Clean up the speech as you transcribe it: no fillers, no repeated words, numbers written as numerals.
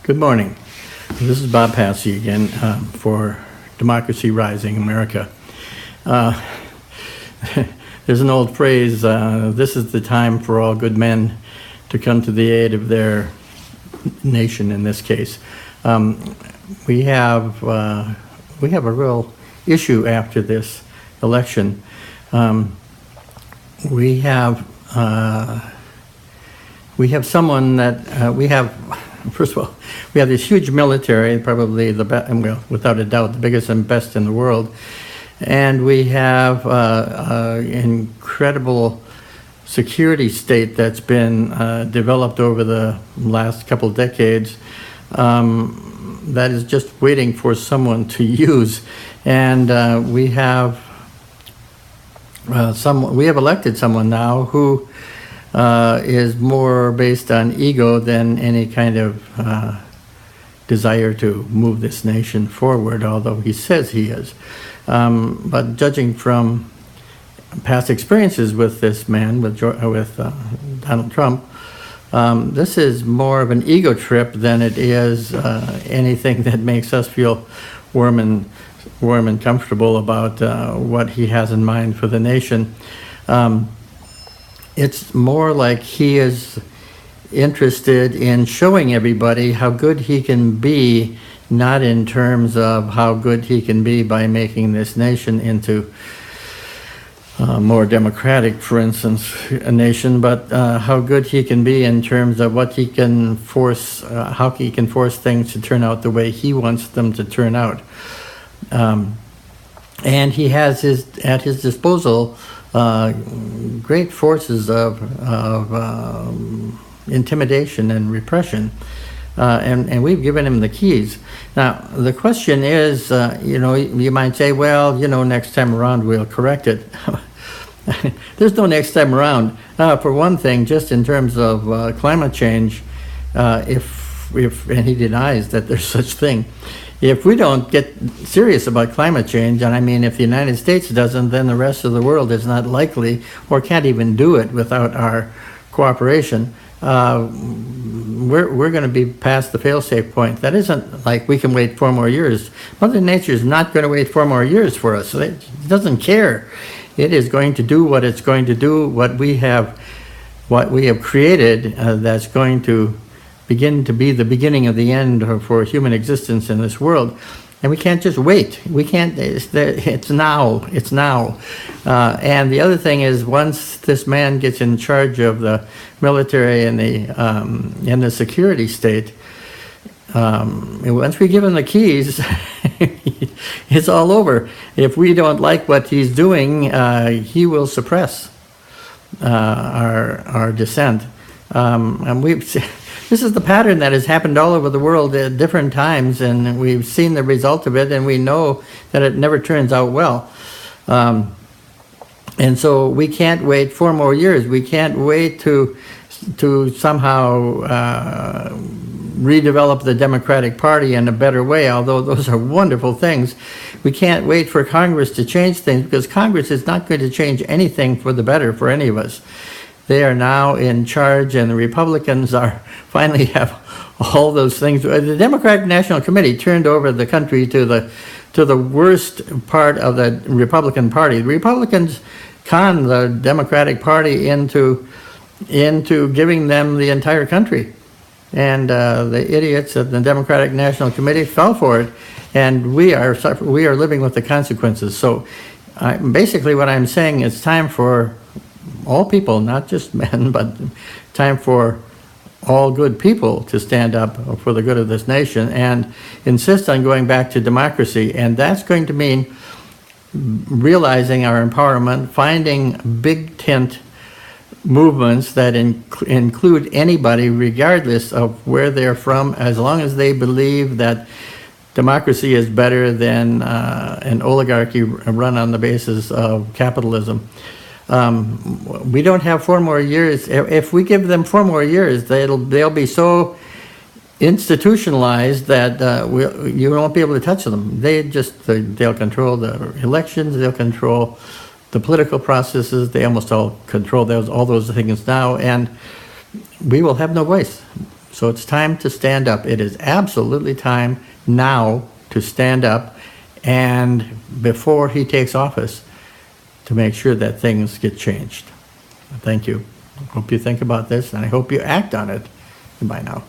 Good morning. This is Bob Passy again for Democracy Rising America. There's an old phrase, this is the time for all good men to come to the aid of their nation in this case. We have a real issue after this election. We have someone that first of all, we have this huge military, probably the best, well, without a doubt, the biggest and best in the world. And we have an incredible security state that's been developed over the last couple of decades that is just waiting for someone to use. And we have elected someone now who is more based on ego than any kind of desire to move this nation forward, although he says he is. But judging from past experiences with this man, with Donald Trump, this is more of an ego trip than it is anything that makes us feel warm and comfortable about what he has in mind for the nation. It's more like he is interested in showing everybody how good he can be, not in terms of how good he can be by making this nation into more democratic, for instance, a nation, but how good he can be in terms of what he can force, how he can force things to turn out the way he wants them to turn out. And he has at his disposal great forces of intimidation and repression, and we've given him the keys. Now, the question is, you might say, well, next time around we'll correct it. There's no next time around. For one thing, just in terms of climate change, and he denies that there's such thing, if we don't get serious about climate change, and I mean if the United States doesn't, then the rest of the world is not likely or can't even do it without our cooperation. We're going to be past the fail-safe point. That isn't like we can wait 4 more years. Mother Nature is not going to wait 4 more years for us. It doesn't care. It is going to do what it's going to do, what we have created that's going to begin to be the beginning of the end for human existence in this world. And we can't just wait. We can't, it's now. And the other thing is, once this man gets in charge of the military and the security state, once we give him the keys, it's all over. If we don't like what he's doing, he will suppress our dissent. And this is the pattern that has happened all over the world at different times, and we've seen the result of it, and we know that it never turns out well. And so we can't wait 4 more years. We can't wait to somehow redevelop the Democratic Party in a better way, although those are wonderful things. We can't wait for Congress to change things, because Congress is not going to change anything for the better for any of us. They are now in charge, and the Republicans finally have all those things. The Democratic National Committee turned over the country to the worst part of the Republican Party. The Republicans conned the Democratic Party into giving them the entire country, and the idiots at the Democratic National Committee fell for it, and we are living with the consequences. So basically what I'm saying is time for all people, not just men, but time for all good people to stand up for the good of this nation and insist on going back to democracy. And that's going to mean realizing our empowerment, finding big tent movements that include anybody, regardless of where they're from, as long as they believe that democracy is better than an oligarchy run on the basis of capitalism. We don't have 4 more years. If we give them 4 more years, they'll be so institutionalized that you won't be able to touch them. They'll control the elections. They'll control the political processes. They almost all control all those things now, and we will have no voice. So it's time to stand up. It is absolutely time now to stand up, and before he takes office, to make sure that things get changed. Thank you. I hope you think about this, and I hope you act on it. Goodbye now.